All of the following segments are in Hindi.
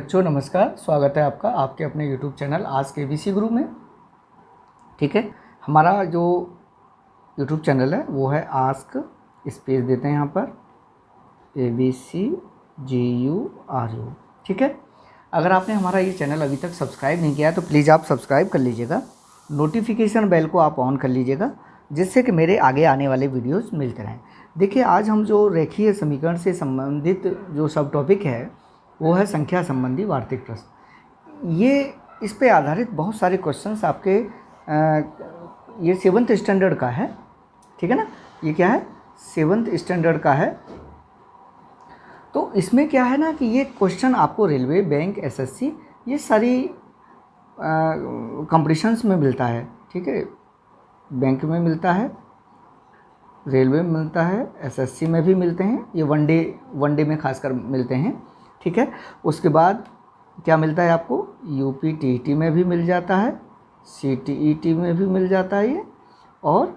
बच्चों नमस्कार, स्वागत है आपका आपके अपने YouTube चैनल आज के ABC गुरु में। ठीक है, हमारा जो YouTube चैनल है वो है आस्क, स्पेस देते हैं यहाँ पर ABCGURU। ठीक है, अगर आपने हमारा ये चैनल अभी तक सब्सक्राइब नहीं किया है तो प्लीज़ आप सब्सक्राइब कर लीजिएगा, नोटिफिकेशन बेल को आप ऑन कर लीजिएगा जिससे कि मेरे आगे आने वाले वीडियोस मिलते रहें। देखिए, आज हम जो रेखीय समीकरण से संबंधित जो सब टॉपिक है वो है संख्या संबंधी वार्षिक प्रश्न। ये इस पे आधारित बहुत सारे क्वेश्चंस आपके ये 7th स्टैंडर्ड का है। ठीक है ना, ये क्या है 7th स्टैंडर्ड का है। तो इसमें क्या है ना कि ये क्वेश्चन आपको रेलवे, बैंक, एसएससी ये सारी कंपटीशंस में मिलता है। ठीक है, बैंक में मिलता है, रेलवे में मिलता है, एसएससी में भी मिलते हैं, ये वनडे में खासकर मिलते हैं। ठीक है, उसके बाद क्या मिलता है आपको, यूपी टीईटी में भी मिल जाता है, सीटीईटी में भी मिल जाता है ये, और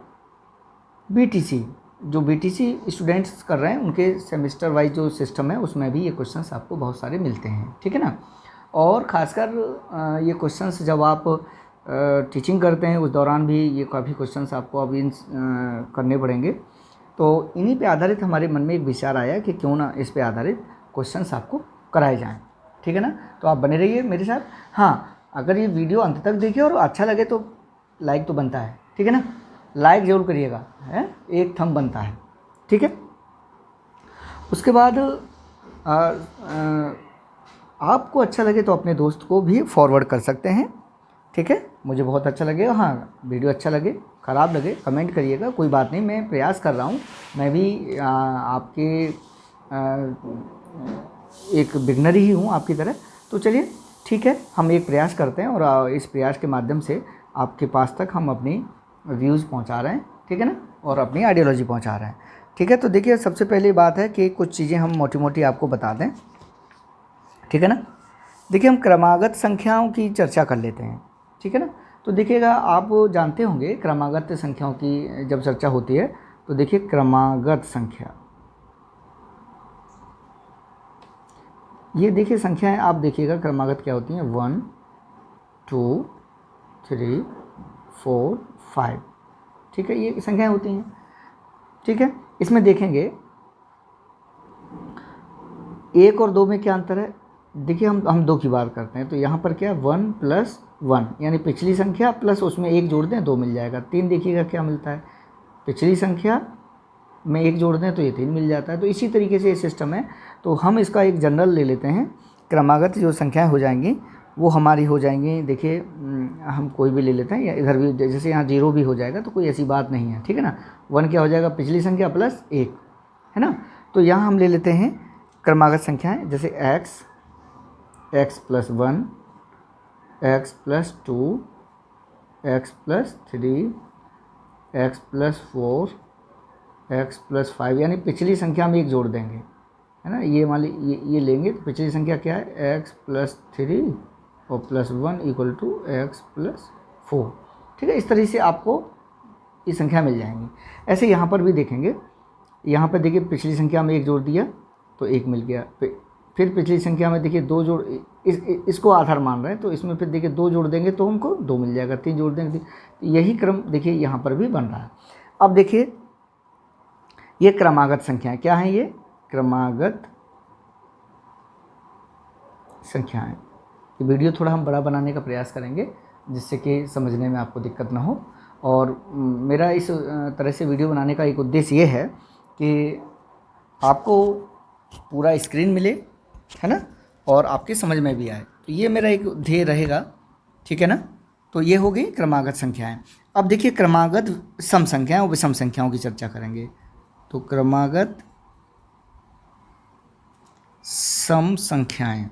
बीटीसी जो बीटीसी स्टूडेंट्स कर रहे हैं उनके सेमेस्टर वाइज जो सिस्टम है उसमें भी ये क्वेश्चंस आपको बहुत सारे मिलते हैं। ठीक है ना, और ख़ासकर ये क्वेश्चंस जब आप टीचिंग करते हैं उस दौरान भी ये काफ़ी क्वेश्चंस आपको अभी करने पड़ेंगे। तो इन्हीं पे आधारित हमारे मन में एक विचार आया कि क्यों ना इस पे आधारित क्वेश्चंस आपको कराए जाएं। ठीक है ना, तो आप बने रहिए मेरे साथ। हाँ, अगर ये वीडियो अंत तक देखिए और अच्छा लगे तो लाइक तो बनता है। ठीक है ना, लाइक ज़रूर करिएगा, है एक थंब बनता है। ठीक है, उसके बाद आपको अच्छा लगे तो अपने दोस्त को भी फॉरवर्ड कर सकते हैं। ठीक है, मुझे बहुत अच्छा लगे। हाँ, वीडियो अच्छा लगे, ख़राब लगे कमेंट करिएगा, कोई बात नहीं, मैं प्रयास कर रहा हूँ। मैं भी आपके एक बिगनर ही हूँ आपकी तरह। तो चलिए ठीक है, हम एक प्रयास करते हैं और इस प्रयास के माध्यम से आपके पास तक हम अपनी व्यूज़ पहुँचा रहे हैं। ठीक है ना, और अपनी आइडियोलॉजी पहुँचा रहे हैं। ठीक है, तो देखिए सबसे पहली बात है कि कुछ चीज़ें हम मोटी मोटी आपको बता दें। ठीक है ना, देखिए हम क्रमागत संख्याओं की चर्चा कर लेते हैं। ठीक है ना, तो देखिएगा आप जानते होंगे क्रमागत संख्याओं की जब चर्चा होती है तो देखिए क्रमागत संख्या, ये देखिए संख्याएं आप देखिएगा क्रमागत क्या होती हैं, 1 2 3 4 5। ठीक है, ये संख्याएं होती हैं। ठीक है, इसमें देखेंगे 1 और 2 में क्या अंतर है। देखिए हम 2 की बात करते हैं तो यहाँ पर क्या 1 + 1 यानी पिछली संख्या प्लस उसमें 1 जोड़ दें 2 मिल जाएगा। 3 देखिएगा क्या मिलता है, पिछली संख्या में 1 जोड़ दें तो ये 3 मिल जाता है। तो इसी तरीके से ये सिस्टम है। तो हम इसका एक जनरल ले लेते हैं, क्रमागत जो संख्याएं हो जाएंगी वो हमारी हो जाएंगी। देखिए हम कोई भी ले लेते हैं, या इधर भी जैसे यहाँ 0 भी हो जाएगा तो कोई ऐसी बात नहीं है। ठीक है ना, 1 क्या हो जाएगा, पिछली संख्या प्लस 1, है ना। तो यहाँ हम ले लेते हैं क्रमागत संख्याएं, जैसे x + 1, x + 2, x + 3, x + 4, x + 5 यानी पिछली संख्या में 1 जोड़ देंगे, है ना। ये मान ली ये लेंगे तो पिछली संख्या क्या है, x + 3 और +1 = x + 4। ठीक है, इस तरह से आपको ये संख्या मिल जाएंगी। ऐसे यहाँ पर भी देखेंगे, यहाँ पर देखिए पिछली संख्या में 1 जोड़ दिया तो 1 मिल गया। फिर पिछली संख्या में देखिए 2 जोड़, इसको आधार मान रहे हैं तो इसमें फिर देखिए 2 जोड़ देंगे तो हमको 2 मिल जाएगा, 3 जोड़ देंगे। यही क्रम देखिए यहाँ पर भी बन रहा है। अब देखिए ये क्रमागत संख्याएं क्या हैं, ये क्रमागत संख्याएं। ये वीडियो थोड़ा हम बड़ा बनाने का प्रयास करेंगे जिससे कि समझने में आपको दिक्कत ना हो। और मेरा इस तरह से वीडियो बनाने का एक उद्देश्य ये है कि आपको पूरा स्क्रीन मिले, है ना, और आपके समझ में भी आए। तो ये मेरा एक ध्येय रहेगा। ठीक है ना, तो ये हो गई क्रमागत संख्याएं। अब देखिए क्रमागत सम संख्याएं और विषम संख्याओं की चर्चा करेंगे। तो क्रमागत सम संख्याएं,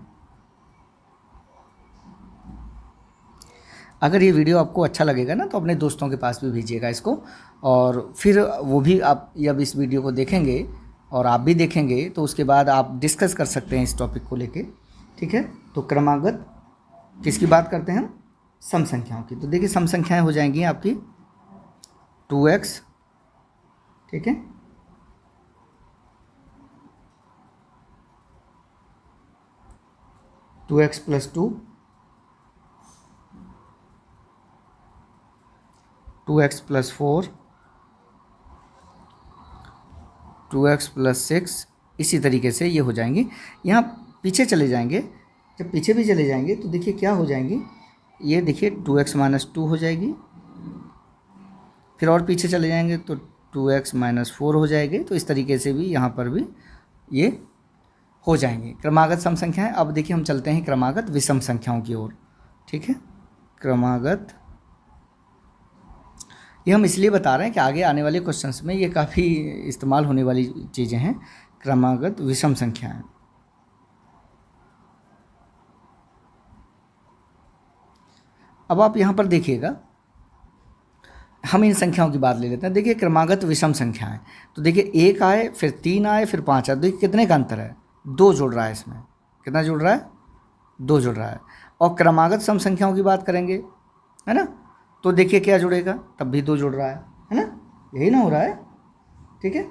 अगर ये वीडियो आपको अच्छा लगेगा ना तो अपने दोस्तों के पास भी भेजिएगा इसको, और फिर वो भी आप जब इस वीडियो को देखेंगे और आप भी देखेंगे तो उसके बाद आप डिस्कस कर सकते हैं इस टॉपिक को लेके। ठीक है, तो क्रमागत किसकी बात करते हैं हम, सम संख्याओं की। तो देखिए सम संख्याएं हो जाएंगी आपकी 2x, ठीक है, 2x plus 2, 2x plus 4, 2x plus 6, इसी तरीके से ये हो जाएंगे। यहाँ पीछे चले जाएंगे, जब पीछे भी चले जाएंगे तो देखिए क्या हो जाएंगी, ये देखिए 2x माइनस 2 हो जाएगी। फिर और पीछे चले जाएंगे तो 2x माइनस 4 हो जाएगी। तो इस तरीके से भी यहाँ पर भी ये हो जाएंगे क्रमागत सम संख्याएं। अब देखिए हम चलते हैं क्रमागत विषम संख्याओं की ओर। ठीक है, क्रमागत, ये हम इसलिए बता रहे हैं कि आगे आने वाले क्वेश्चंस में ये काफ़ी इस्तेमाल होने वाली चीज़ें हैं, क्रमागत विषम संख्याएं। अब आप यहाँ पर देखिएगा, हम इन संख्याओं की बात ले लेते हैं। देखिए क्रमागत विषम संख्याएं, तो देखिए 1 आए, फिर 3 आए, फिर 5 आए। देखिए कितने का अंतर है, 2 जुड़ रहा है इसमें। कितना जुड़ रहा है, 2 जुड़ रहा है। और क्रमागत सम संख्याओं की बात करेंगे, है ना, तो देखिए क्या जुड़ेगा, तब भी 2 जुड़ रहा है ना, यही ना हो रहा है। ठीक है,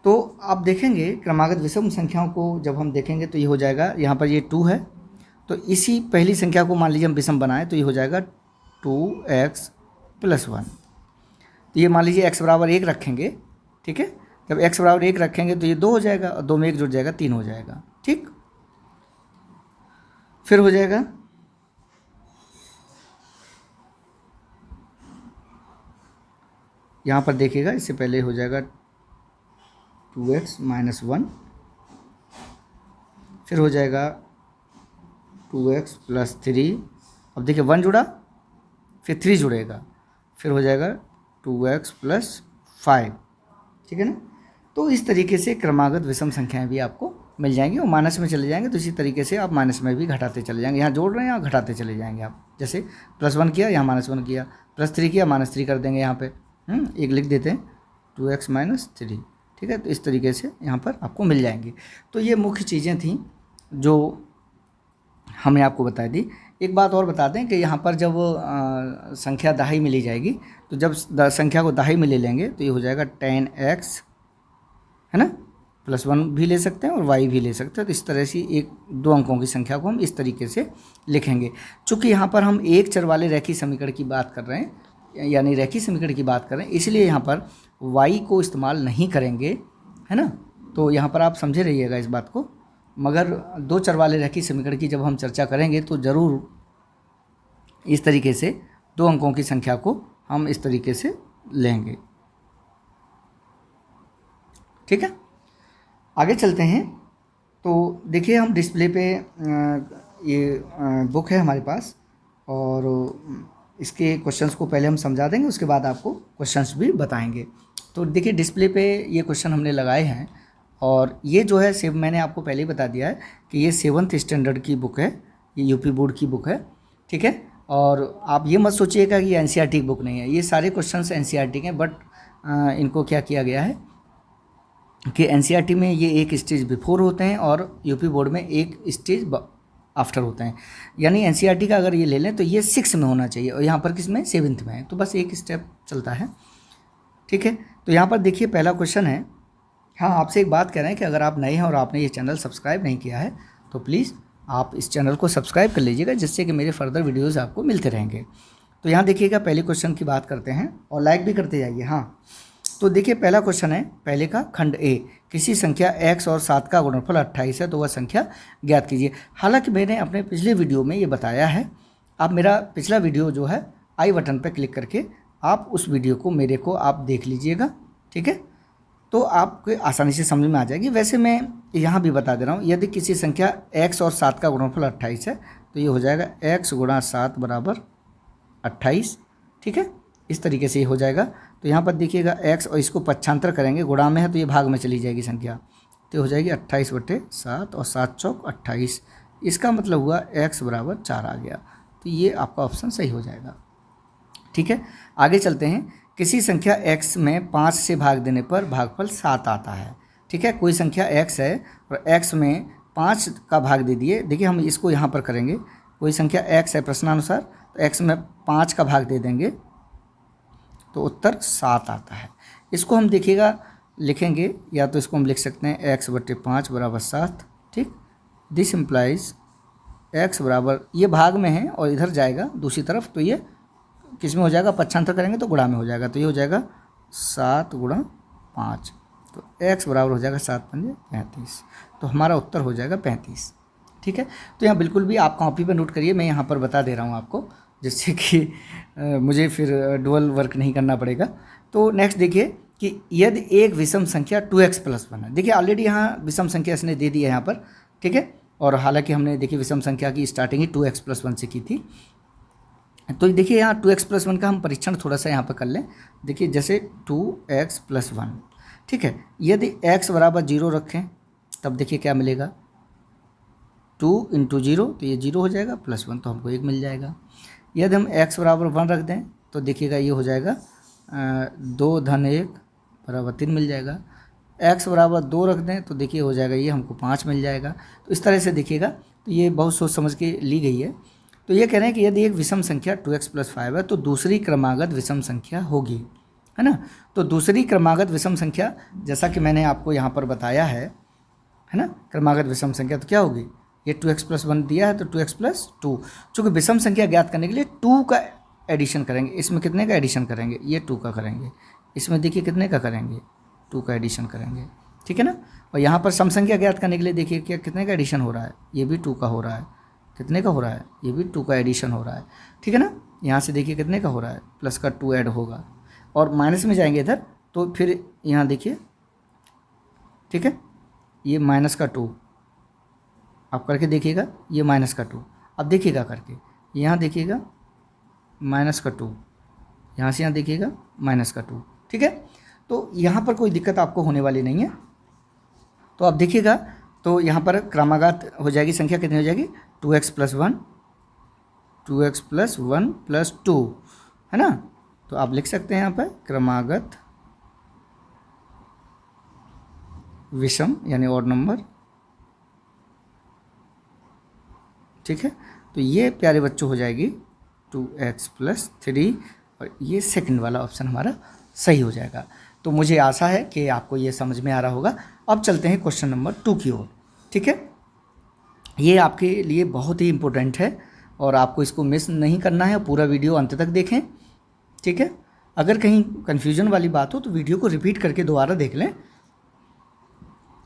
तो आप देखेंगे क्रमागत विषम संख्याओं को जब हम देखेंगे तो ये हो जाएगा, यहाँ पर ये 2 है, तो इसी पहली संख्या को मान लीजिए हम विषम बनाएं तो ये हो जाएगा 2x प्लस 1। तो ये मान लीजिए x बराबर 1 रखेंगे। ठीक है, जब x बराबर 1 रखेंगे तो ये 2 हो जाएगा, और 2 में 1 जुड़ जाएगा, 3 हो जाएगा। ठीक, फिर हो जाएगा यहाँ पर देखिएगा, इससे पहले हो जाएगा 2x माइनस 1, फिर हो जाएगा 2x प्लस 3। अब देखिए 1 जुड़ा, फिर 3 जुड़ेगा, फिर हो जाएगा 2x प्लस 5। ठीक है ना, तो इस तरीके से क्रमागत विषम संख्याएं भी आपको मिल जाएंगी। और माइनस में चले जाएंगे तो इसी तरीके से आप माइनस में भी घटाते चले जाएंगे। यहाँ जोड़ रहे हैं, यहाँ घटाते चले जाएंगे आप। जैसे +1 किया, यहाँ -1 किया, +3 किया, -3 कर देंगे यहाँ पे। एक लिख देते हैं 2x माइनस 3। ठीक है, तो इस तरीके से यहाँ पर आपको मिल जाएंगी। तो ये मुख्य चीज़ें थीं जो हमने आपको बता दी। एक बात और बता दें कि यहाँ पर जब संख्या दहाई में ली जाएगी, तो जब संख्या को दहाई में ले लेंगे तो ये हो जाएगा 10x, है ना, +1 भी ले सकते हैं और y भी ले सकते हैं। तो इस तरह से 2 अंकों की संख्या को हम इस तरीके से लिखेंगे। चूँकि यहाँ पर हम एक चर वाले रेखीय समीकरण की बात कर रहे हैं, यानी रेखीय समीकरण की बात कर रहे हैं, इसलिए यहाँ पर y को इस्तेमाल नहीं करेंगे, है ना। तो यहाँ पर आप समझे रहिएगा इस बात को। मगर 2 चर वाले रेखीय समीकरण की जब हम चर्चा करेंगे तो ज़रूर इस तरीके से 2 अंकों की संख्या को हम इस तरीके से लेंगे। ठीक है, आगे चलते हैं। तो देखिए हम डिस्प्ले पे ये बुक है हमारे पास, और इसके क्वेश्चंस को पहले हम समझा देंगे, उसके बाद आपको क्वेश्चंस भी बताएंगे। तो देखिए डिस्प्ले पे ये क्वेश्चन हमने लगाए हैं, और ये जो है मैंने आपको पहले ही बता दिया है कि ये 7th स्टैंडर्ड की बुक है, ये यूपी बोर्ड की बुक है। ठीक है, और आप ये मत सोचिएगा कि एनसीईआरटी की बुक नहीं है, ये सारे क्वेश्चंस एनसीईआरटी के हैं। बट इनको क्या किया गया है कि एनसीईआरटी में ये एक स्टेज बिफोर होते हैं और यूपी बोर्ड में एक स्टेज आफ्टर होते हैं। यानी एनसीईआरटी का अगर ये ले लें तो ये 6 में होना चाहिए, और यहाँ पर किस में, 7th में है, तो बस एक स्टेप चलता है। ठीक है, तो यहाँ पर देखिए पहला क्वेश्चन है। हाँ, आपसे एक बात कह रहे हैं कि अगर आप नए हैं और आपने ये चैनल सब्सक्राइब नहीं किया है तो प्लीज़ आप इस चैनल को सब्सक्राइब कर लीजिएगा, जिससे कि मेरे फर्दर वीडियोस आपको मिलते रहेंगे। तो यहाँ देखिएगा पहले क्वेश्चन की बात करते हैं, और लाइक भी करते जाइए। हाँ, तो देखिए पहला क्वेश्चन है, पहले का खंड ए, किसी संख्या x और 7 का गुणनफल 28 है तो वह संख्या ज्ञात कीजिए। हालांकि मैंने अपने पिछले वीडियो में ये बताया है, आप मेरा पिछला वीडियो जो है आई बटन पर क्लिक करके आप उस वीडियो को मेरे को आप देख लीजिएगा। ठीक है, तो आपको आसानी से समझ में आ जाएगी। वैसे मैं यहाँ भी बता दे रहा हूँ, यदि किसी संख्या x और 7 का गुणनफल 28 है तो ये हो जाएगा x गुणा 7 बराबर 28। ठीक है, इस तरीके से ये हो जाएगा। तो यहाँ पर देखिएगा x, और इसको पक्षांतर करेंगे, गुणा में है तो ये भाग में चली जाएगी संख्या, तो हो जाएगी 28/7, और 7 चौक 28। इसका मतलब हुआ x बराबर 4 आ गया। तो ये आपका ऑप्शन सही हो जाएगा। ठीक है, आगे चलते हैं। किसी संख्या x में 5 से भाग देने पर भागफल 7 आता है। ठीक है, कोई संख्या x है और x में 5 का भाग दे दिए। देखिए हम इसको यहाँ पर करेंगे, कोई संख्या x है प्रश्नानुसार, तो x में 5 का भाग दे देंगे तो उत्तर 7 आता है। इसको हम देखिएगा लिखेंगे, या तो इसको हम लिख सकते हैं x/5 बराबर 7। ठीक, दिस इम्प्लाइज x बराबर, ये भाग में है और इधर जाएगा दूसरी तरफ, तो ये किस में हो जाएगा, पक्षांतर करेंगे तो गुणा में हो जाएगा, तो ये हो जाएगा 7 गुणा 5, तो x बराबर हो जाएगा 7 पंजे 35, तो हमारा उत्तर हो जाएगा 35। ठीक है, तो यहाँ बिल्कुल भी आप कॉपी पर नोट करिए, मैं यहाँ पर बता दे रहा हूँ आपको, जिससे कि मुझे फिर डुअल वर्क नहीं करना पड़ेगा। तो नेक्स्ट देखिए कि यदि एक विषम संख्या 2x + 1 है, देखिए ऑलरेडी यहाँ विषम संख्या इसने दे दी है यहाँ पर, ठीक है, और हालांकि हमने देखिए विषम संख्या की स्टार्टिंग ही 2x + 1 से की थी। तो देखिए यहाँ 2x + 1 का हम परीक्षण थोड़ा सा यहाँ पर कर लें। देखिए जैसे 2x + 1, ठीक है, यदि x बराबर 0 रखें तब देखिए क्या मिलेगा, 2 × 0 तो ये 0 हो जाएगा, +1 तो हमको 1 मिल जाएगा। यदि हम x बराबर 1 रख दें तो देखिएगा ये हो जाएगा 2 + 1 बराबर 3 मिल जाएगा। x बराबर 2 रख दें तो देखिए हो जाएगा ये हमको 5 मिल जाएगा। तो इस तरह से देखिएगा, तो ये बहुत सोच समझ के ली गई है। तो ये कह रहे हैं कि यदि एक विषम संख्या 2x + 5 है तो दूसरी क्रमागत विषम संख्या होगी, है ना। तो दूसरी क्रमागत विषम संख्या जैसा कि मैंने आपको यहाँ पर बताया है ना, क्रमागत विषम संख्या तो क्या होगी, ये 2x + 1 दिया है तो 2x + 2, चूँकि विषम संख्या ज्ञात करने के लिए 2 का एडिशन करेंगे, इसमें कितने का एडिशन करेंगे, ये 2 का करेंगे, इसमें देखिए कितने का करेंगे, 2 का एडिशन करेंगे, ठीक है ना। और यहाँ पर सम संख्या ज्ञात करने के लिए देखिए क्या कितने का एडिशन हो रहा है, ये भी 2 का हो रहा है, कितने का हो रहा है, ये भी 2 का एडिशन हो रहा है, ठीक है ना। यहाँ से देखिए कितने का हो रहा है, प्लस का 2 ऐड होगा, और माइनस में जाएंगे इधर तो फिर यहाँ देखिए, ठीक है, ये माइनस का 2 आप करके देखिएगा, ये माइनस का 2 अब देखिएगा करके, यहाँ देखिएगा माइनस का 2, यहाँ से यहाँ देखिएगा माइनस का 2, ठीक है। तो यहाँ पर कोई दिक्कत आपको होने वाली नहीं है। तो अब देखिएगा, तो यहाँ पर क्रमागत हो जाएगी संख्या कितनी हो जाएगी, 2x + 1 2x + 1 + 2, है ना। तो आप लिख सकते हैं यहाँ पर क्रमागत विषम यानी ऑड नंबर, ठीक है। तो ये प्यारे बच्चों हो जाएगी 2x + 3, और ये सेकंड वाला ऑप्शन हमारा सही हो जाएगा। तो मुझे आशा है कि आपको ये समझ में आ रहा होगा। अब चलते हैं क्वेश्चन नंबर 2 की ओर, ठीक है। ये आपके लिए बहुत ही इम्पोर्टेंट है और आपको इसको मिस नहीं करना है, पूरा वीडियो अंत तक देखें, ठीक है। अगर कहीं कन्फ्यूजन वाली बात हो तो वीडियो को रिपीट करके दोबारा देख लें,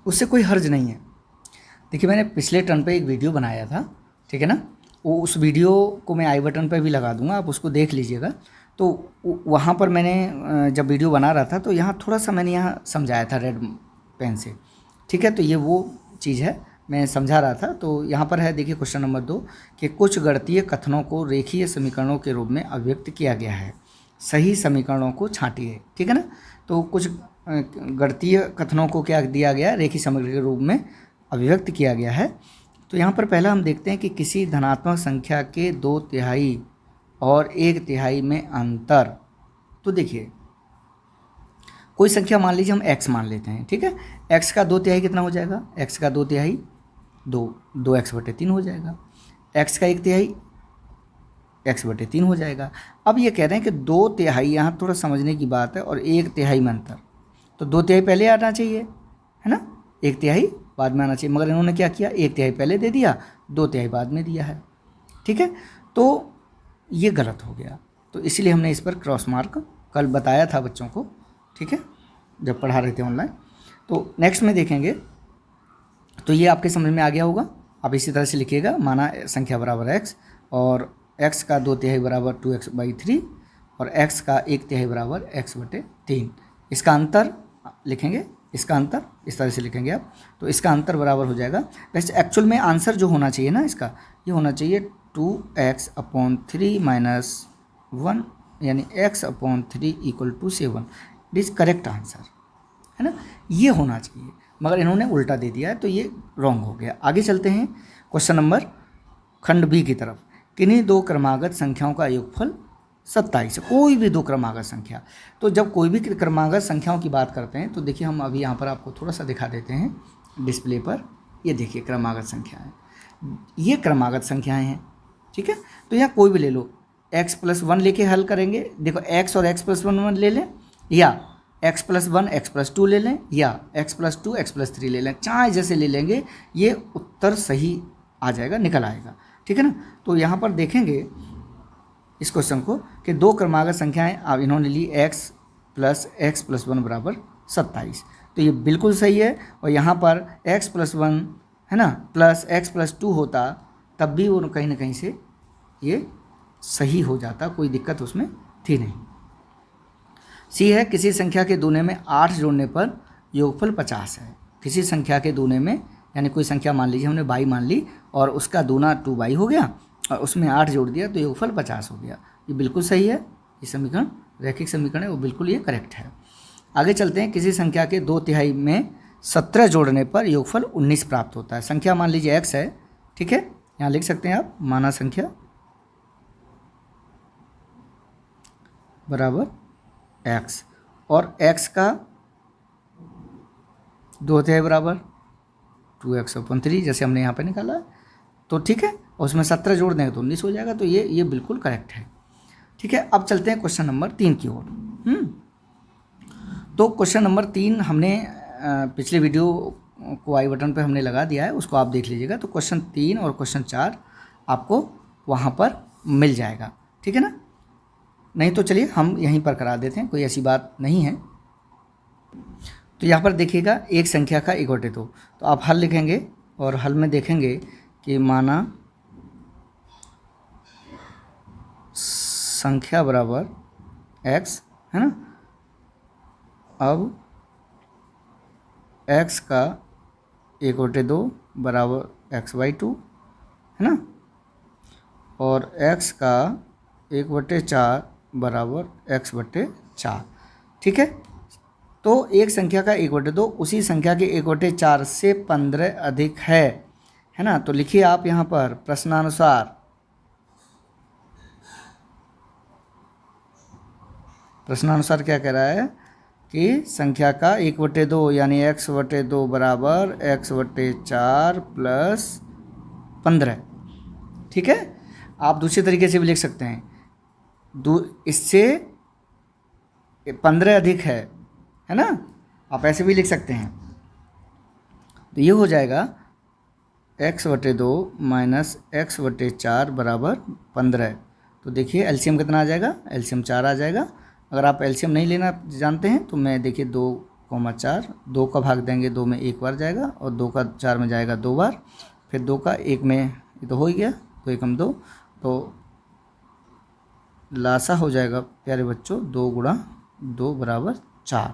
उससे कोई हर्ज नहीं है। देखिए मैंने पिछले टर्न पे एक वीडियो बनाया था, ठीक है ना, वो उस वीडियो को मैं आई बटन पर भी लगा दूंगा, आप उसको देख लीजिएगा। तो वहाँ पर मैंने जब वीडियो बना रहा था तो यहाँ थोड़ा सा मैंने यहाँ समझाया था रेड पेन से, ठीक है। तो ये वो चीज़ है, मैं समझा रहा था। तो यहाँ पर है देखिए क्वेश्चन नंबर 2 कि कुछ गणितीय कथनों को रेखीय समीकरणों के रूप में अभिव्यक्त किया गया है, सही समीकरणों को छांटिए, ठीक है ना। तो कुछ गणितीय कथनों को क्या दिया गया, रेखीय समीकरण के रूप में अभिव्यक्त किया गया है। तो यहाँ पर पहला हम देखते हैं कि किसी धनात्मक संख्या के 2/3 और 1/3 में अंतर। तो देखिए कोई संख्या मान लीजिए हम x मान लेते हैं, ठीक है। x का 2/3 कितना हो जाएगा, x का 2/3 2x/3 हो जाएगा, x का 1/3 x/3 हो जाएगा। अब ये कह रहे हैं कि 2/3, यहाँ थोड़ा समझने की बात है, और 1/3 में अंतर, तो 2/3 पहले आना चाहिए, है ना, 1/3 बाद में आना चाहिए, मगर इन्होंने क्या किया, 1/3 पहले दे दिया, 2/3 बाद में दिया है, ठीक है। तो ये गलत हो गया, तो इसलिए हमने इस पर क्रॉस मार्क कल बताया था बच्चों को, ठीक है, जब पढ़ा रहे थे ऑनलाइन। तो नेक्स्ट में देखेंगे, तो ये आपके समझ में आ गया होगा। आप इसी तरह से लिखिएगा, माना संख्या बराबर x, और x का 2/3 बराबर 2x/3, और x का 1/3 बराबर x/3। इसका अंतर लिखेंगे, इसका अंतर इस तरह से लिखेंगे आप, तो इसका अंतर बराबर हो जाएगा। वैसे एक्चुअल में आंसर जो होना चाहिए ना इसका, ये होना चाहिए 2x/3 - 1 यानी x/3 = 7। It is correct answer, है ना, ये होना चाहिए, मगर इन्होंने उल्टा दे दिया है, तो ये रॉन्ग हो गया। आगे चलते हैं क्वेश्चन नंबर खंड बी की तरफ। किन्हीं 2 क्रमागत संख्याओं का योगफल 27 है, कोई भी 2 क्रमागत संख्या। तो जब कोई भी क्रमागत संख्याओं की बात करते हैं तो देखिए हम अभी यहाँ पर आपको थोड़ा सा दिखा देते हैं डिस्प्ले पर। ये देखिए क्रमागत संख्याएँ, ये क्रमागत संख्याएँ हैं, ठीक है। तो यहाँ कोई भी ले लो, x + 1 लेके हल करेंगे, देखो x और x + 1 ले लें, या x+1 x+2 ले लें या x+2 x+3 ले लें, चाहे जैसे ले लेंगे ये उत्तर सही आ जाएगा, निकल आएगा। ठीक है ना। तो यहाँ पर देखेंगे इस क्वेश्चन को कि दो क्रमागत संख्याएं अब इन्होंने ली x+x+1 बराबर 27, तो ये बिल्कुल सही है। और यहाँ पर x+1 है ना प्लस x+2 होता तब भी वो कहीं ना कहीं से ये सही हो जाता, कोई दिक्कत उसमें थी नहीं। सी है किसी संख्या के दूने में 8 जोड़ने पर योगफल 50 है। किसी संख्या के दूने में, यानी कोई संख्या मान लीजिए हमने 22 मान ली और उसका दूना 2 हो गया और उसमें 8 जोड़ दिया तो योगफल 50 हो गया। ये बिल्कुल सही है, ये समीकरण रैखिक समीकरण है, वो बिल्कुल ये करेक्ट है। आगे चलते हैं। किसी संख्या के 2/3 में 17 जोड़ने पर योगफल 19 प्राप्त होता है। संख्या मान लीजिए x है, ठीक है, यहाँ लिख सकते हैं आप माना संख्या बराबर x और x का 2/3 बराबर 2x/3 जैसे हमने यहाँ पे निकाला है, तो ठीक है, और उसमें 17 जोड़ देंगे तो 19 हो जाएगा। तो ये बिल्कुल करेक्ट है। ठीक है, अब चलते हैं क्वेश्चन नंबर 3 की ओर। तो क्वेश्चन नंबर 3 हमने पिछले वीडियो को आई बटन पे हमने लगा दिया है, उसको आप देख लीजिएगा। तो क्वेश्चन 3 और क्वेश्चन 4 आपको वहाँ पर मिल जाएगा, ठीक है ना। नहीं तो चलिए हम यहीं पर करा देते हैं, कोई ऐसी बात नहीं है। तो यहाँ पर देखिएगा एक संख्या का 1/2, तो आप हल लिखेंगे और हल में देखेंगे कि माना संख्या बराबर x है ना। अब x का 1/2 बराबर x/2 है ना, और x का 1/4 बराबर x/4। ठीक है, तो एक संख्या का 1/2 उसी संख्या के 1/4 से 15 अधिक है ना। तो लिखिए आप यहाँ पर प्रश्नानुसार, प्रश्नानुसार क्या कह रहा है कि संख्या का 1/2 यानी x/2 बराबर x/4 प्लस 15। ठीक है, आप दूसरे तरीके से भी लिख सकते हैं, इससे 15 अधिक है ना, आप ऐसे भी लिख सकते हैं। तो ये हो जाएगा x/2 माइनस x/4 बराबर 15। तो देखिए एलसीएम कितना आ जाएगा, एलसीएम 4 आ जाएगा। अगर आप एलसीएम नहीं लेना जानते हैं तो मैं देखिए 2,4, 2 का भाग देंगे 2 में 1 बार जाएगा और 2 का 4 में जाएगा 2 बार, फिर 2 का 1 में, ये तो हो ही गया, 2 एकम 2, तो लासा हो जाएगा प्यारे बच्चों 2 गुणा 2 बराबर 4।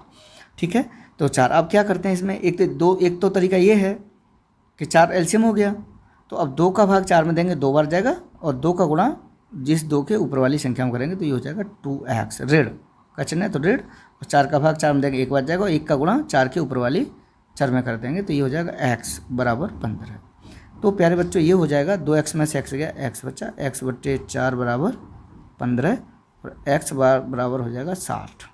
ठीक है, तो 4। अब क्या करते हैं इसमें, एक तो तरीका ये है कि 4 एलसीएम हो गया, तो अब 2 का भाग 4 में देंगे 2 बार जाएगा और 2 का गुणा जिस 2 के ऊपर वाली संख्या में करेंगे तो ये हो जाएगा 2x, ऋण का चिन्ह है तो ऋण, और 4 का भाग 4 में देंगे 1 बार जाएगा और 1 का गुणा 4 के ऊपर वाली चर में कर देंगे तो ये हो जाएगा x बराबर 15। तो प्यारे बच्चों ये हो जाएगा 2x में से x गया, x बचा, x/4 बराबर 15 और x बराबर हो जाएगा 60।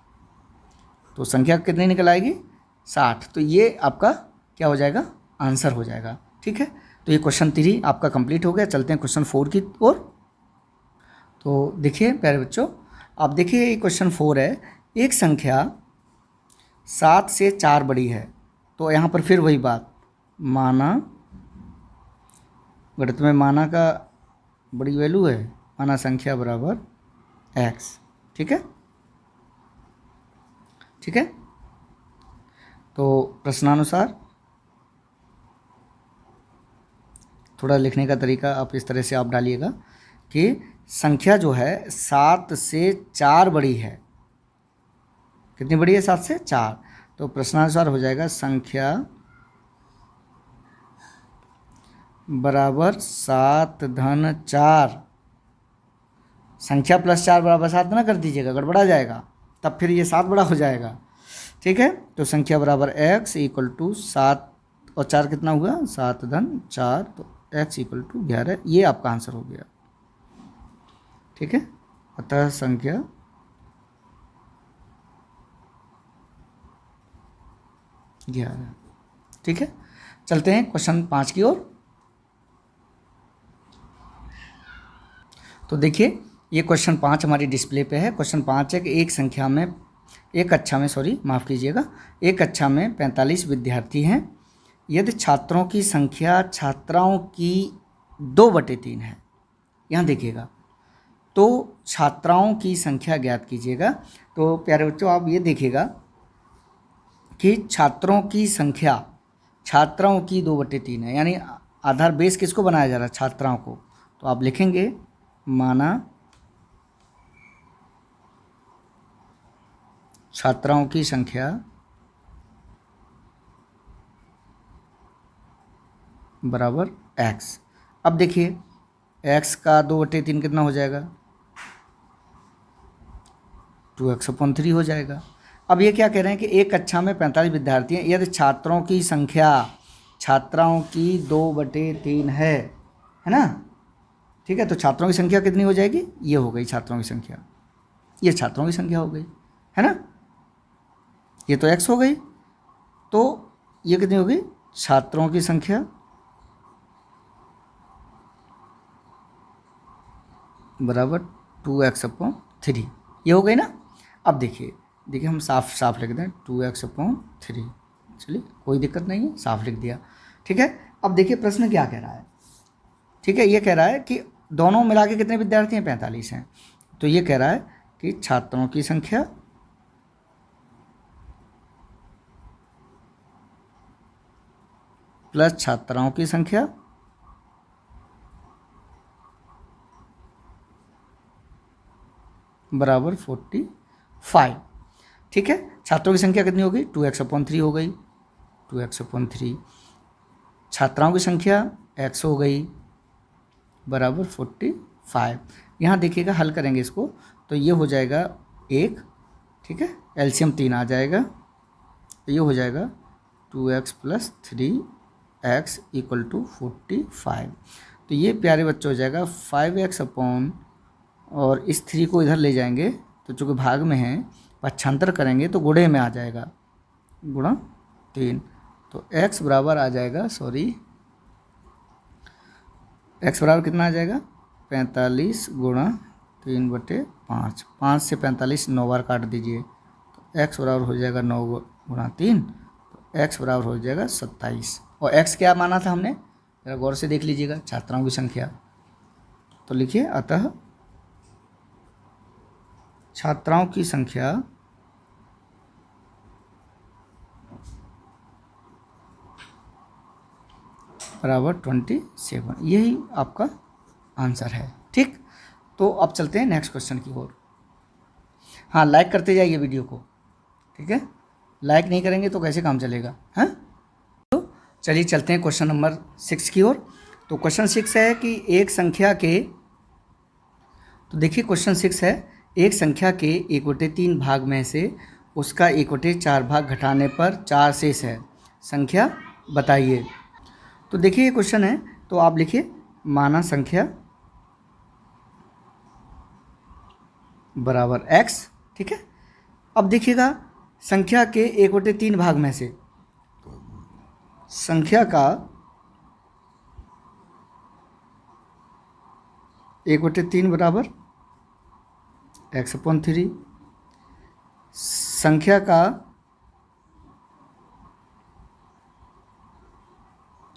तो संख्या कितनी निकल आएगी, 60। तो ये आपका क्या हो जाएगा, आंसर हो जाएगा। ठीक है, तो ये क्वेश्चन 3 आपका कंप्लीट हो गया। चलते हैं क्वेश्चन 4 की ओर। तो देखिए प्यारे बच्चों, आप देखिए ये क्वेश्चन 4 है, एक संख्या 7 से 4 बड़ी है। तो यहाँ पर फिर वही बात, माना, गणित में माना का बड़ी वैल्यू है, माना संख्या बराबर x। ठीक है, ठीक है, तो प्रश्नानुसार थोड़ा लिखने का तरीका आप इस तरह से आप डालिएगा कि संख्या जो है 7 से 4 बड़ी है। कितनी बड़ी है, 7 से 4। तो प्रश्नानुसार हो जाएगा संख्या बराबर 7-4। संख्या प्लस 4 बराबर 7 ना कर दीजिएगा, गड़बड़ा जाएगा, तब फिर ये 7 बड़ा हो जाएगा। ठीक है, तो संख्या बराबर x = 7 और 4 कितना हुआ, 7-4, तो x = 11। ये आपका आंसर हो गया। ठीक है, अतः संख्या ग्यारह। ठीक है, चलते हैं क्वेश्चन 5 की ओर। तो देखिए ये क्वेश्चन 5 हमारी डिस्प्ले पे है। क्वेश्चन 5 है कि एक संख्या में एक कक्षा में, सॉरी माफ़ कीजिएगा, एक कक्षा में 45 विद्यार्थी हैं। यदि छात्रों की संख्या छात्राओं की 2/3 है, यहाँ देखिएगा, तो छात्राओं की संख्या ज्ञात कीजिएगा। तो प्यारे बच्चों आप ये देखिएगा कि छात्रों की संख्या छात्राओं की 2/3 है, यानी आधार बेस किसको बनाया जा रहा है? छात्राओं को। तो आप लिखेंगे माना छात्राओं की संख्या बराबर x। अब देखिए x का 2/3 कितना हो जाएगा? 2x/3 हो जाएगा। अब ये क्या कह रहे हैं कि एक कक्षा में 45 विद्यार्थी हैं, यदि छात्रों की संख्या छात्राओं की 2/3 है ना, ठीक है। तो छात्रों की संख्या कितनी हो जाएगी? ये हो गई छात्रों की संख्या, ये छात्रों की संख्या हो गई, है ना, ये तो x हो गई। तो ये कितनी होगी? छात्रों की संख्या बराबर 2x/3, ये हो गई ना। अब देखिए हम साफ साफ लिख दें 2x/3, चलिए कोई दिक्कत नहीं है, साफ लिख दिया, ठीक है। अब देखिए प्रश्न क्या कह रहा है, ठीक है, ये कह रहा है कि दोनों मिला के कितने विद्यार्थी हैं? 45 हैं। तो ये कह रहा है कि छात्रों की संख्या प्लस छात्राओं की संख्या बराबर 45, ठीक है। छात्रों की संख्या कितनी होगी? 2x/3 हो गई, 2x/3। छात्राओं की संख्या x हो गई बराबर 45। यहाँ देखिएगा हल करेंगे इसको, तो ये हो जाएगा 1, ठीक है, एलसीएम 3 आ जाएगा, तो ये हो जाएगा 2x + 3x = 45। तो ये प्यारे बच्चे हो जाएगा 5x और इस 3 को इधर ले जाएंगे, तो चूँकि भाग में है पक्षांतर करेंगे तो गुणे में आ जाएगा, गुणा 3। तो x बराबर आ जाएगा, सॉरी x बराबर कितना आ जाएगा? 45 × 3/5। 5 से 45 9 बार काट दीजिए, तो x बराबर हो जाएगा 9 × 3, तो x बराबर हो जाएगा 27। और x क्या माना था हमने? जरा गौर से देख लीजिएगा, छात्राओं की संख्या। तो लिखिए अतः छात्राओं की संख्या बराबर 27, यही आपका आंसर है, ठीक। तो अब चलते हैं नेक्स्ट क्वेश्चन की ओर। हाँ, लाइक करते जाइए वीडियो को, ठीक है, लाइक नहीं करेंगे तो कैसे काम चलेगा, हाँ। तो चलिए चलते हैं क्वेश्चन नंबर 6 की ओर। तो क्वेश्चन 6 है कि एक संख्या के, तो देखिए क्वेश्चन 6 है, एक संख्या के 1/3 भाग में से उसका 1/4 भाग घटाने पर 4 शेष है, संख्या बताइए। तो देखिए ये क्वेश्चन है, तो आप लिखिए माना संख्या बराबर x, ठीक है। अब देखिएगा संख्या के 1/3 भाग में से संख्या का 1/3 बराबर x/3, संख्या का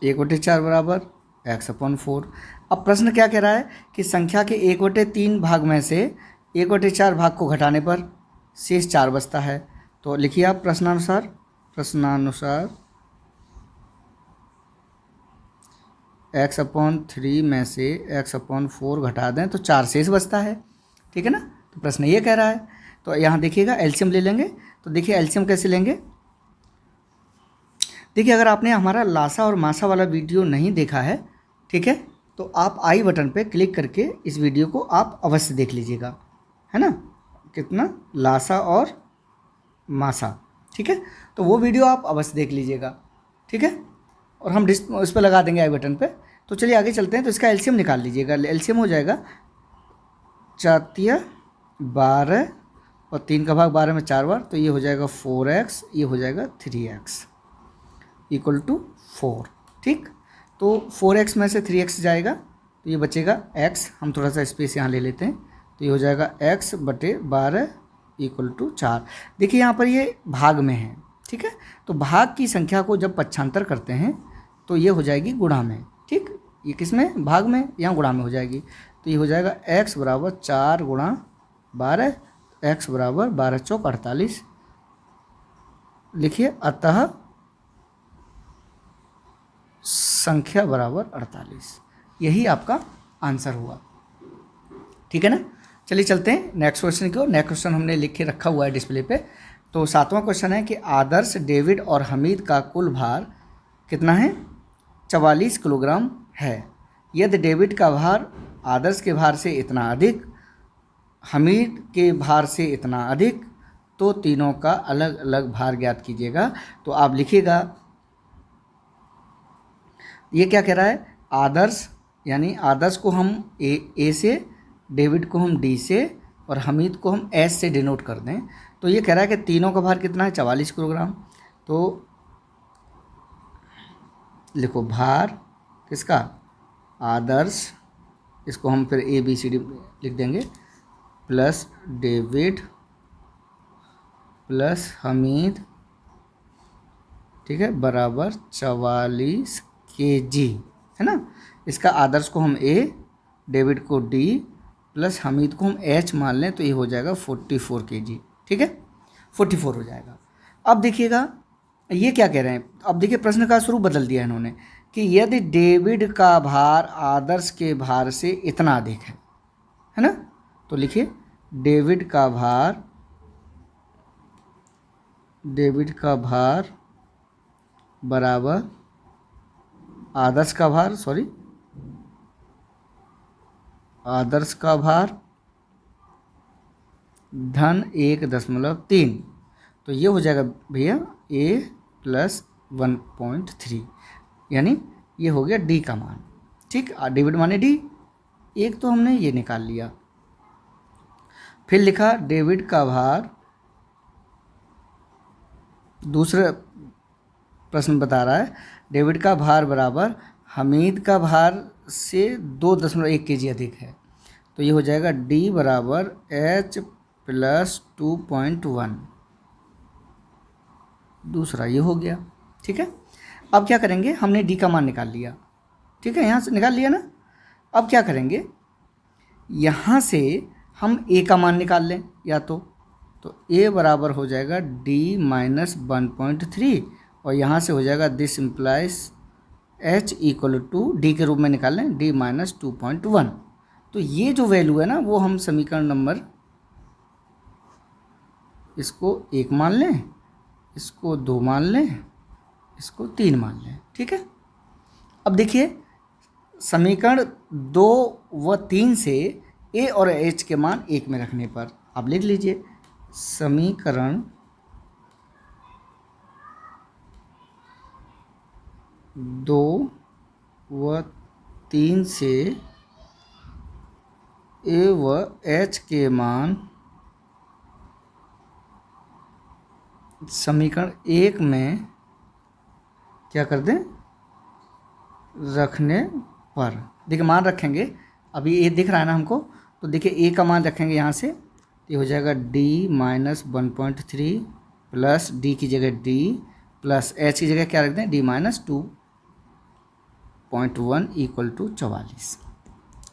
1/4 बराबर x/4। अब प्रश्न क्या कह रहा है कि संख्या के 1/3 भाग में से 1/4 भाग को घटाने पर शेष 4 बचता है। तो लिखिए आप प्रश्नानुसार x/3 में से x/4 घटा दें तो 4 शेष बचता है, ठीक है ना। तो प्रश्न ये कह रहा है, तो यहाँ देखिएगा एलसीएम ले लेंगे। तो देखिए एलसीएम कैसे लेंगे, देखिए अगर आपने हमारा लासा और मासा वाला वीडियो नहीं देखा है, ठीक है, तो आप आई बटन पे क्लिक करके इस वीडियो को आप अवश्य देख लीजिएगा, है ना, कितना लासा और मासा, ठीक है। तो वो वीडियो आप अवश्य देख लीजिएगा, ठीक है, और हम उस पर लगा देंगे आई बटन पे। तो चलिए आगे चलते हैं। तो इसका एलसीएम निकाल लीजिएगा। एलसीएम हो जाएगा 4 12 और 3 का भाग 12 में 4 बार, तो ये हो जाएगा 4x, ये हो जाएगा 3x = 4, ठीक। तो 4x में से 3x जाएगा, तो ये बचेगा x, हम थोड़ा सा स्पेस यहाँ ले लेते हैं, तो ये हो जाएगा x/12 इक्वल टू 4। देखिए यहाँ पर ये भाग में है, ठीक है, तो भाग की संख्या को जब पक्षांतर करते हैं तो ये हो जाएगी गुणा में, ठीक, ये किस में, भाग में, यहाँ गुणा में हो जाएगी। तो ये हो जाएगा x बराबर 4 गुणा 12, x बराबर 12 चौक 48 लिखिए। अतः संख्या बराबर 48, यही आपका आंसर हुआ, ठीक है ना। चलिए चलते हैं नेक्स्ट क्वेश्चन की ओर। नेक्स्ट क्वेश्चन हमने लिख के रखा हुआ है डिस्प्ले पे। तो 7वां क्वेश्चन है कि आदर्श, डेविड और हमीद का कुल भार कितना है, 44 किलोग्राम है। यदि डेविड का भार आदर्श के भार से इतना अधिक, हमीद के भार से इतना अधिक, तो तीनों का अलग अलग भार ज्ञात कीजिएगा। तो आप लिखिएगा, ये क्या कह रहा है, आदर्श यानी आदर्श को हम ए से, डेविड को हम डी से और हमीद को हम एस से डिनोट कर दें। तो ये कह रहा है कि तीनों का भार कितना है, 44 किलोग्राम। तो लिखो भार किसका, आदर्श, इसको हम फिर ए बी सी डी लिख देंगे, प्लस डेविड प्लस हमीद, ठीक है, बराबर 44 kg, है ना। इसका आदर्श को हम ए, डेविड को डी प्लस हमीद को हम एच मान लें, तो ये हो जाएगा 44 kg, ठीक है, 44 हो जाएगा। अब देखिएगा ये क्या कह रहे हैं, अब देखिए प्रश्न का स्वरूप बदल दिया है इन्होंने कि यदि डेविड का भार आदर्श के भार से इतना अधिक है ना। तो लिखिए डेविड का भार बराबर आदर्श का भार, आदर्श का भार धन 1.3, तो ये हो जाएगा भैया a प्लस 1.3, यानी ये हो गया डी का मान, ठीक। डेविड माने डी, एक तो हमने ये निकाल लिया। फिर लिखा डेविड का भार, दूसरा प्रश्न बता रहा है डेविड का भार बराबर हमीद का भार से 2.1 kg अधिक है। तो ये हो जाएगा डी बराबर एच प्लस 2.1, दूसरा ये हो गया, ठीक है। अब क्या करेंगे, हमने डी का मान निकाल लिया, ठीक है, यहाँ से निकाल लिया ना। अब क्या करेंगे, यहाँ से हम ए का मान निकाल लें या तो ए बराबर हो जाएगा डी माइनस 1.3 और यहाँ से हो जाएगा this implies H equal to D के रूप में निकाल लें डी माइनस 2.1। तो ये जो वैल्यू है ना वो हम समीकरण नंबर, इसको 1 मान लें, इसको 2 मान लें, इसको 3 मान लें, ठीक है। अब देखिए समीकरण 2 व 3 से ए और एच के मान 1 में रखने पर आप लिख लीजिए समीकरण 2 व 3 से ए व एच के मान समीकरण 1 में क्या कर दें, रखने पर। देखिए मान रखेंगे, अभी ए दिख रहा है ना हमको, तो देखिए ए का मान रखेंगे यहाँ से, ये हो जाएगा डी माइनस 1.3 प्लस डी की जगह डी प्लस एच की जगह क्या रख दें, डी माइनस 2.1 इक्वल टू 44,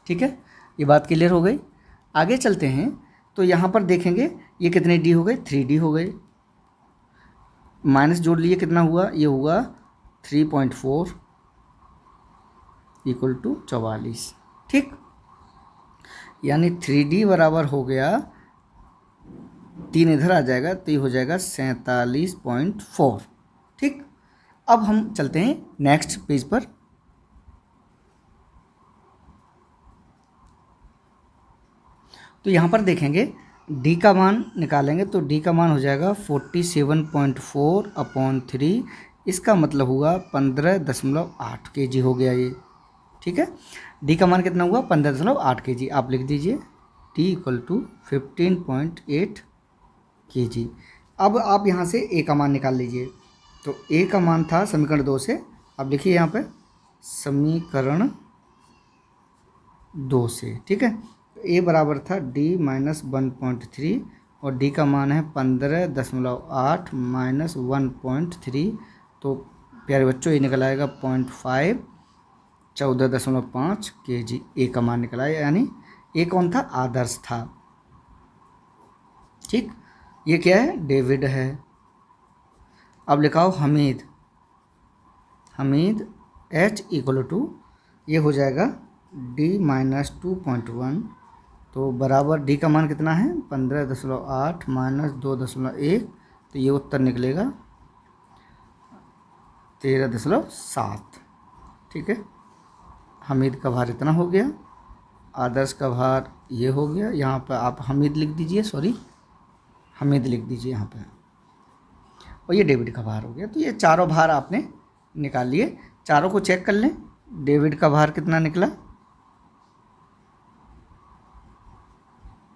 ठीक है। ये बात क्लियर हो गई। आगे चलते हैं, तो यहाँ पर देखेंगे ये कितने डी हो गए, 3D हो गए, माइनस जोड़ लिए कितना हुआ, ये हुआ 3.4 इक्वल टू 44, ठीक। यानी 3D बराबर हो गया, 3 इधर आ जाएगा तो ये हो जाएगा 47.4, ठीक। अब हम चलते हैं नेक्स्ट पेज पर। तो यहाँ पर देखेंगे डी का मान निकालेंगे, तो डी का मान हो जाएगा 47.4/3, इसका मतलब हुआ 15.8 kg हो गया ये, ठीक है। डी का मान कितना हुआ, 15.8 kg, आप लिख दीजिए डी इक्वल टू 15.8 kg। अब आप यहाँ से ए का मान निकाल लीजिए, तो ए का मान था समीकरण 2 से, अब लिखिए यहाँ पे समीकरण 2 से, ठीक है। ए बराबर था डी माइनस 1.3 और डी का मान है 15.8 माइनस 1.3, तो प्यारे बच्चों ये निकल आएगा 0.5, 14.5 kg ए का मान निकला है, यानी ए कौन था? आदर्श था। ठीक, ये क्या है? डेविड है। अब लिखाओ Hamid, Hamid H equal to, ये हो जाएगा D माइनस 2.1, तो बराबर डी का मान कितना है? 15.8 माइनस 2.1, तो ये उत्तर निकलेगा 13.7। ठीक है, हमीद का भार इतना हो गया, आदर्श का भार ये हो गया। यहाँ पर आप हमीद लिख दीजिए, सॉरी हमीद लिख दीजिए यहाँ पे, और ये डेविड का भार हो गया। तो ये चारों भार आपने निकाल लिए। चारों को चेक कर लें। डेविड का भार कितना निकला?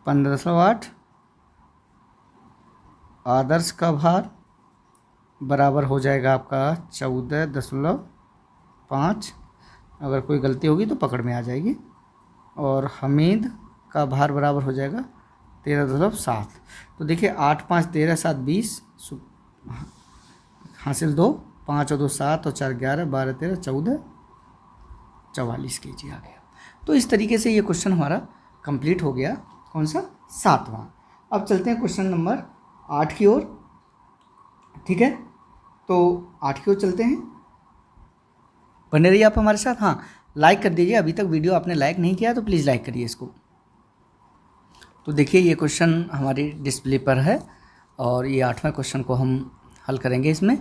1508। आदर्श का भार बराबर हो जाएगा आपका 14.5, अगर कोई गलती होगी तो पकड़ में आ जाएगी। और हमीद का भार बराबर हो जाएगा 13.7। तो देखिए 8 5 13 7 20 हासिल 2, 5 और 2 7 और 4 11 12 13 14 44 kg आ गया। तो इस तरीके से ये क्वेश्चन हमारा कंप्लीट हो गया। कौन सा? 7वां। अब चलते हैं क्वेश्चन नंबर 8 की ओर। ठीक है, तो 8 की ओर चलते हैं। बने रहिए आप हमारे साथ। हाँ, लाइक कर दीजिए, अभी तक वीडियो आपने लाइक नहीं किया तो प्लीज़ लाइक करिए इसको। तो देखिए ये क्वेश्चन हमारी डिस्प्ले पर है और ये 8वां क्वेश्चन को हम हल करेंगे इसमें।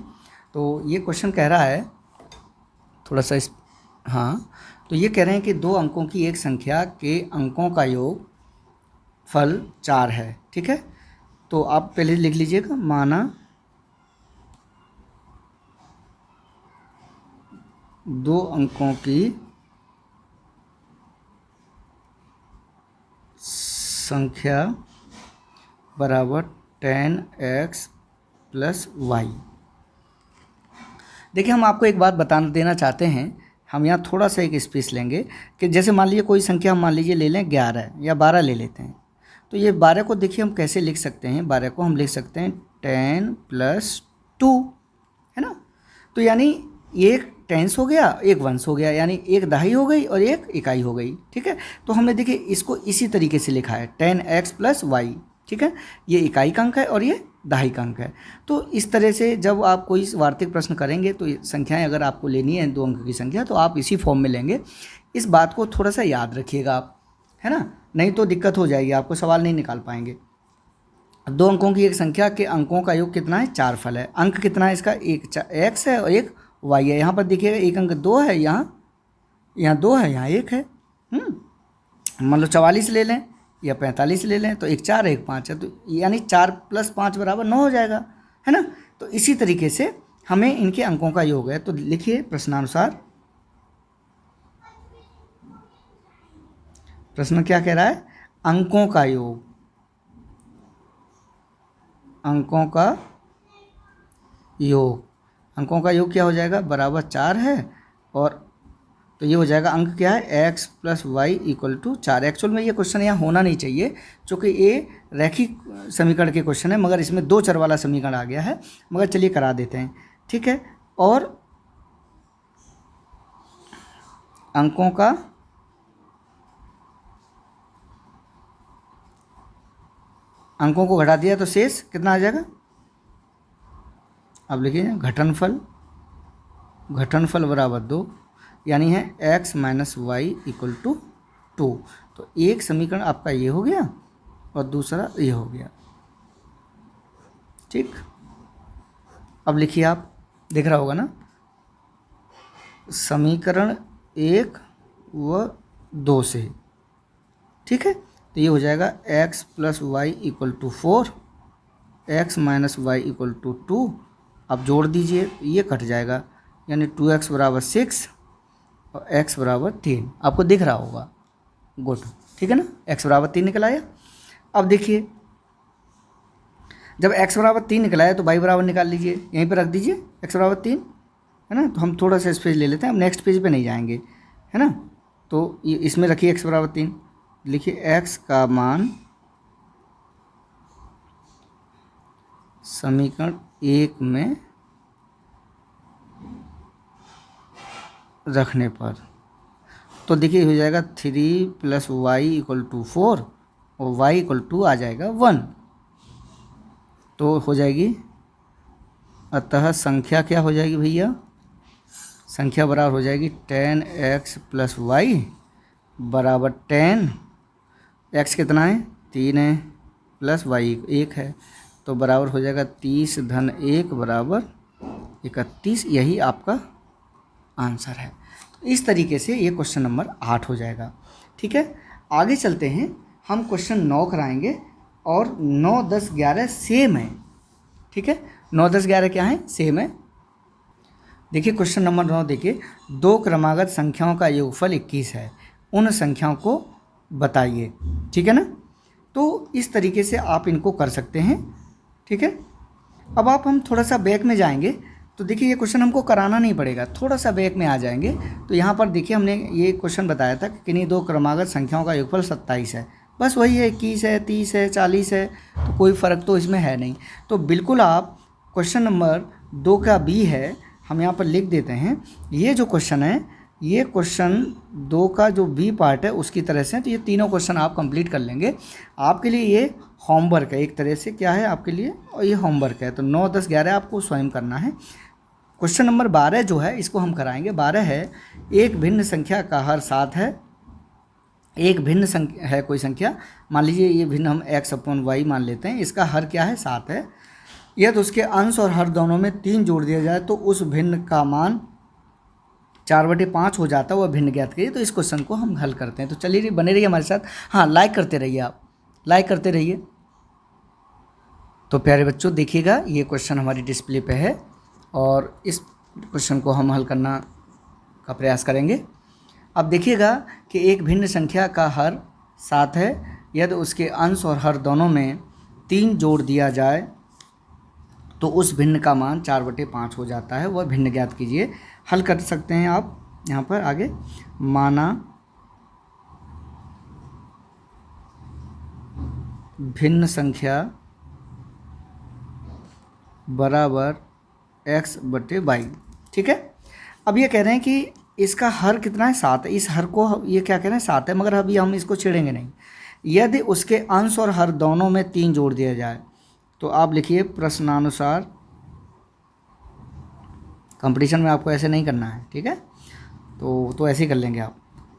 तो ये क्वेश्चन कह रहा है थोड़ा सा हाँ, तो ये कह रहे हैं कि 2 अंकों की एक संख्या के अंकों का योग फल 4 है। ठीक है, तो आप पहले लिख लीजिएगा, माना 2 अंकों की संख्या बराबर 10x + y। देखिए हम आपको एक बात बता देना चाहते हैं, हम यहाँ थोड़ा सा एक स्पेस लेंगे कि जैसे मान लीजिए कोई संख्या हम मान लीजिए ले लें 11 या 12 ले लेते हैं, तो ये 12 को देखिए हम कैसे लिख सकते हैं। 12 को हम लिख सकते हैं 10 + 2, है ना। तो यानी एक टेंस हो गया, एक वंश हो गया, यानी एक दहाई हो गई और एक इकाई हो गई। ठीक है, तो हमने देखिए इसको इसी तरीके से लिखा है 10x + y। ठीक है, ये इकाई का अंक है और ये दहाई का अंक है। तो इस तरह से जब आप कोई वार्तिक प्रश्न करेंगे तो संख्याएं अगर आपको लेनी है 2 अंक की संख्या, तो आप इसी फॉर्म में लेंगे। इस बात को थोड़ा सा याद रखिएगा आप, है ना, नहीं तो दिक्कत हो जाएगी, आपको सवाल नहीं निकाल पाएंगे। 2 अंकों की एक संख्या के अंकों का योग कितना है? 4 फल है। अंक कितना है इसका? एक x है और एक y है। यहाँ पर देखिएगा एक अंक 2 है, यहाँ 2 है, यहाँ 1 है। मान लो 44 ले लें या 45 ले लें, तो एक 4 है एक 5 है, तो यानी 4 + 5 = 9 हो जाएगा, है ना। तो इसी तरीके से हमें इनके अंकों का योग है। तो लिखिए प्रश्नानुसार, प्रश्न क्या कह रहा है? अंकों का योग, अंकों का योग, अंकों का योग क्या हो जाएगा? बराबर 4 है, और तो ये हो जाएगा अंक क्या है? x + y = 4। एक्चुअल में ये क्वेश्चन यहाँ होना नहीं चाहिए, क्योंकि ये रैखिक समीकरण के क्वेश्चन है, मगर इसमें 2 चर वाला समीकरण आ गया है। मगर चलिए करा देते हैं। ठीक है, और अंकों का अंकों को घटा दिया तो शेष कितना आ जाएगा? अब लिखिए घटनफल, घटनफल बराबर 2, यानी है x - y = 2। तो एक समीकरण आपका ये हो गया और दूसरा ये हो गया। ठीक, अब लिखिए, आप दिख रहा होगा ना, समीकरण 1 व 2 से। ठीक है, तो ये हो जाएगा x + y = 4, x - y = 2। अब जोड़ दीजिए, ये कट जाएगा, यानी 2x = 6 और x = 3। आपको दिख रहा होगा, गुड। ठीक है ना, x = 3 निकल आया। अब देखिए जब x = 3 निकल आया तो y बराबर निकाल लीजिए, यहीं पर रख दीजिए x = 3, है ना। तो हम थोड़ा सा स्पेस ले लेते हैं, हम नेक्स्ट पेज पे नहीं जाएंगे, है ना। तो ये इसमें रखिए x = 3, लिखिए x का मान समीकरण 1 में रखने पर, तो देखिए हो जाएगा 3 + y = 4 और y = आ जाएगा 1, तो हो जाएगी। अतः संख्या क्या हो जाएगी भैया, संख्या बराबर हो जाएगी 10x + y बराबर 10, x कितना है 3 है, प्लस y 1 है, तो बराबर हो जाएगा 30 - 1 बराबर 31। यही आपका आंसर है। तो इस तरीके से ये क्वेश्चन नंबर 8 हो जाएगा। ठीक है, आगे चलते हैं, हम क्वेश्चन 9 कराएंगे और 9, 10, 11 सेम है। ठीक है, 9, 10, 11 क्या है, सेम है। देखिए क्वेश्चन नंबर 9 देखिए, 2 क्रमागत संख्याओं का योगफल 21 है, उन संख्याओं को बताइए। ठीक है ना, तो इस तरीके से आप इनको कर सकते हैं। ठीक है, अब हम थोड़ा सा बैक में जाएंगे, तो देखिए ये क्वेश्चन हमको कराना नहीं पड़ेगा, थोड़ा सा बैक में आ जाएंगे। तो यहाँ पर देखिए हमने ये क्वेश्चन बताया था कि किन्हीं 2 क्रमागत संख्याओं का योगफल 27 है, बस वही है, 21 है, 30 है, 40 है, तो कोई फ़र्क तो इसमें है नहीं। तो बिल्कुल आप क्वेश्चन नंबर 2 का बी है, हम यहाँ पर लिख देते हैं। ये जो क्वेश्चन है, ये क्वेश्चन 2 का जो बी पार्ट है उसकी तरह से, तो ये तीनों क्वेश्चन आप कंप्लीट कर लेंगे। आपके लिए ये होमवर्क है, एक तरह से क्या है आपके लिए, और ये होमवर्क है। तो 9, 10, 11 आपको स्वयं करना है। क्वेश्चन नंबर 12 जो है इसको हम कराएंगे। 12 है, एक भिन्न संख्या का हर 7 है। एक भिन्न संख्या है कोई संख्या, मान लीजिए ये भिन्न हम x/y मान लेते हैं, इसका हर क्या है 7 है। यदि उसके अंश और हर दोनों में 3 जोड़ दिया जाए तो उस भिन्न का मान 4/5 हो जाता है, वह भिन्न ज्ञात करिए। तो इस क्वेश्चन को हम हल करते हैं। तो चलिए बने रहिए हमारे साथ। हाँ, लाइक करते रहिए, आप लाइक करते रहिए। तो प्यारे बच्चों देखिएगा, ये क्वेश्चन हमारी डिस्प्ले पे है और इस क्वेश्चन को हम हल करना का प्रयास करेंगे। अब देखिएगा कि एक भिन्न संख्या का हर 7 है, यदि उसके अंश और हर दोनों में 3 जोड़ दिया जाए तो उस भिन्न का मान 4/5 हो जाता है, वह भिन्न ज्ञात कीजिए। हल कर सकते हैं आप यहाँ पर आगे। माना भिन्न संख्या बराबर x/y। ठीक है, अब ये कह रहे हैं कि इसका हर कितना है 7 है, इस हर को ये क्या कह रहे हैं 7 है, मगर अभी हम इसको छेड़ेंगे नहीं। यदि उसके अंश और हर दोनों में 3 जोड़ दिया जाए तो आप लिखिए प्रश्नानुसार। कंपटीशन में आपको ऐसे नहीं करना है, ठीक है, तो ऐसे ही कर लेंगे आप।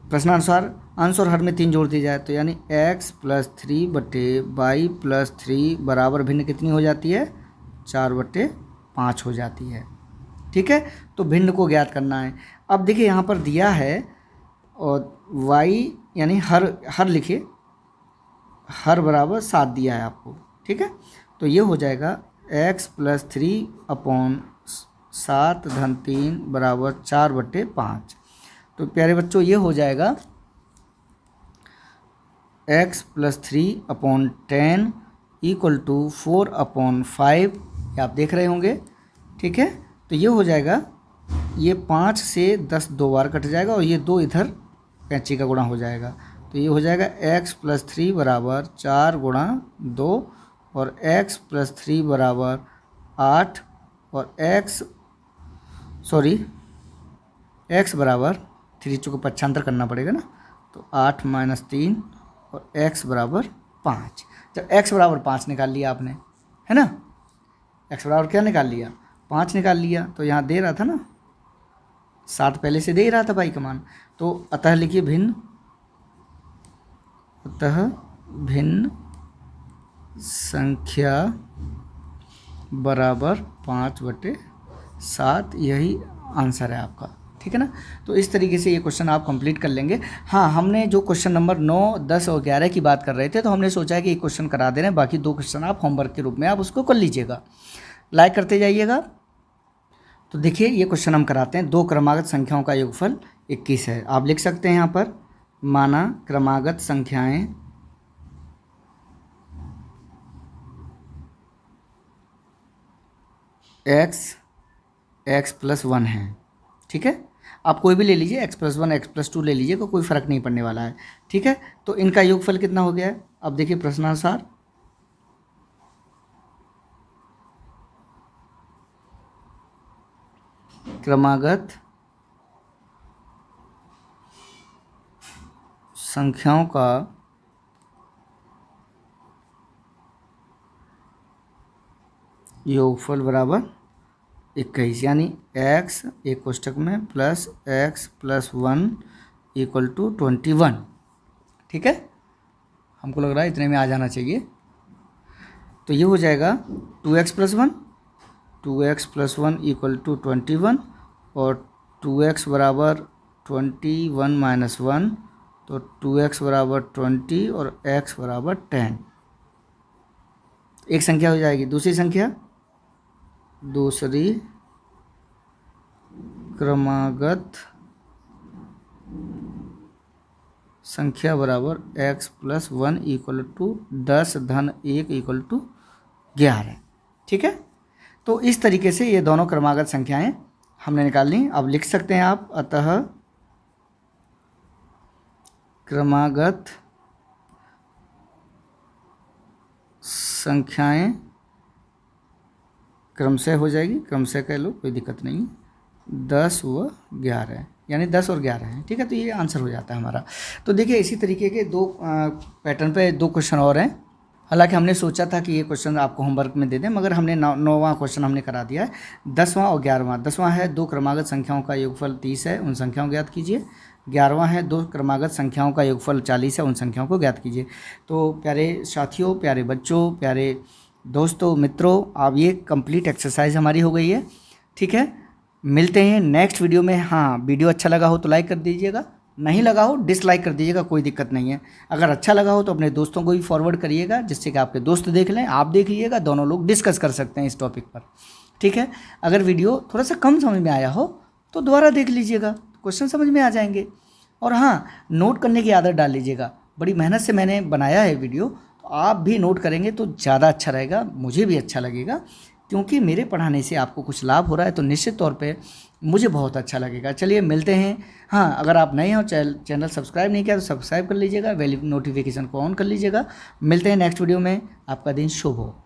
प्रश्नानुसार अंश और हर में 3 जोड़ दिया जाए तो यानी x + 3/y + 3 बराबर भिन्न कितनी हो जाती है, 4/5 हो जाती है। ठीक है, तो भिन्न को ज्ञात करना है। अब देखिए यहाँ पर दिया है और y यानी हर लिखिए, हर बराबर 7 दिया है आपको। ठीक है, तो ये हो जाएगा x + 3/7 - 3 बराबर 4/5। तो प्यारे बच्चों ये हो जाएगा x + 3/10 = 4/5, ये आप देख रहे होंगे। ठीक है, तो ये हो जाएगा, ये 5 से 10 2 बार कट जाएगा और ये 2 इधर कैंची का गुणा हो जाएगा। तो ये हो जाएगा x + 3 बराबर 4 × 2 और x + 3 बराबर 8 और x बराबर 3 चूँकि पक्षांतर करना पड़ेगा ना, तो 8 - 3 और x बराबर 5। जब x बराबर 5 निकाल लिया आपने, है ना, x बराबर क्या निकाल लिया, 5 निकाल लिया। तो यहाँ दे रहा था ना 7 पहले से दे ही रहा था भाई का मान। तो अतः लिखिए भिन्न संख्या बराबर 5/7, यही आंसर है आपका। ठीक है ना, तो इस तरीके से ये क्वेश्चन आप कंप्लीट कर लेंगे। हाँ, हमने जो क्वेश्चन नंबर 9, 10 और 11 की बात कर रहे थे, तो हमने सोचा है कि एक क्वेश्चन करा दे रहे हैं, बाकी 2 क्वेश्चन आप होमवर्क के रूप में आप उसको कर लीजिएगा, लाइक करते जाइएगा। तो देखिए ये क्वेश्चन हम कराते हैं। 2 क्रमागत संख्याओं का योगफल 21 है। आप लिख सकते हैं यहाँ पर, माना क्रमागत संख्याएं x + 1 है। ठीक है, आप कोई भी ले लीजिए, x + 1 x + 2 ले लीजिए, कोई फ़र्क नहीं पड़ने वाला है। ठीक है, तो इनका योगफल कितना हो गया है। अब देखिए प्रश्नानुसार क्रमागत संख्याओं का योगफल बराबर 21, यानी x एक कोष्टक में plus x plus 1 equal to 21। ठीक है, हमको लग रहा है इतने में आ जाना चाहिए। तो ये हो जाएगा 2x plus 1, 2x plus 1 equal to 21 और 2x बराबर 21 माइनस 1, तो 2x बराबर 20 और x बराबर 10। एक संख्या हो जाएगी। दूसरी क्रमागत संख्या बराबर x प्लस 1 इक्वल टू 10 धन 1 इक्वल टू 11। ठीक है, तो इस तरीके से ये दोनों क्रमागत संख्याएं हमने निकाल ली। अब लिख सकते हैं आप, अतः क्रमागत संख्याएं क्रमशः हो जाएगी, क्रमशः कह लो, कोई दिक्कत नहीं, 10 व 11, यानी 10 और 11 है। ठीक है, तो ये आंसर हो जाता है हमारा। तो देखिए इसी तरीके के दो पैटर्न पे दो क्वेश्चन और हैं। हालांकि हमने सोचा था कि ये क्वेश्चन आपको होमवर्क में दे दें, मगर हमने 9वां क्वेश्चन हमने करा दिया है। 10वां और 11वां। 10वां है दो क्रमागत संख्याओं का योगफल 30 है, उन संख्याओं को ज्ञात कीजिए। 11वां है दो क्रमागत संख्याओं का योगफल 40 है, उन संख्याओं को ज्ञात कीजिए। तो प्यारे साथियों, प्यारे बच्चों, प्यारे दोस्तों, मित्रों, अब ये कंप्लीट एक्सरसाइज हमारी हो गई है। ठीक है, मिलते हैं नेक्स्ट वीडियो में। हाँ, वीडियो अच्छा लगा हो तो लाइक कर दीजिएगा, नहीं लगा हो डिसलाइक कर दीजिएगा, कोई दिक्कत नहीं है। अगर अच्छा लगा हो तो अपने दोस्तों को भी फॉरवर्ड करिएगा, जिससे कि आपके दोस्त देख लें, आप देख लीजिएगा, दोनों लोग डिस्कस कर सकते हैं इस टॉपिक पर। ठीक है, अगर वीडियो थोड़ा सा कम समझ में आया हो तो दोबारा देख लीजिएगा, क्वेश्चन समझ में आ जाएंगे। और हाँ, नोट करने की आदत डाल लीजिएगा। बड़ी मेहनत से मैंने बनाया है वीडियो, तो आप भी नोट करेंगे तो ज़्यादा अच्छा रहेगा, मुझे भी अच्छा लगेगा, क्योंकि मेरे पढ़ाने से आपको कुछ लाभ हो रहा है तो निश्चित तौर पे मुझे बहुत अच्छा लगेगा। चलिए मिलते हैं। हाँ, अगर आप नए हो, चैनल सब्सक्राइब नहीं किया तो सब्सक्राइब कर लीजिएगा, बेल नोटिफिकेशन को ऑन कर लीजिएगा। मिलते हैं नेक्स्ट वीडियो में। आपका दिन शुभ हो।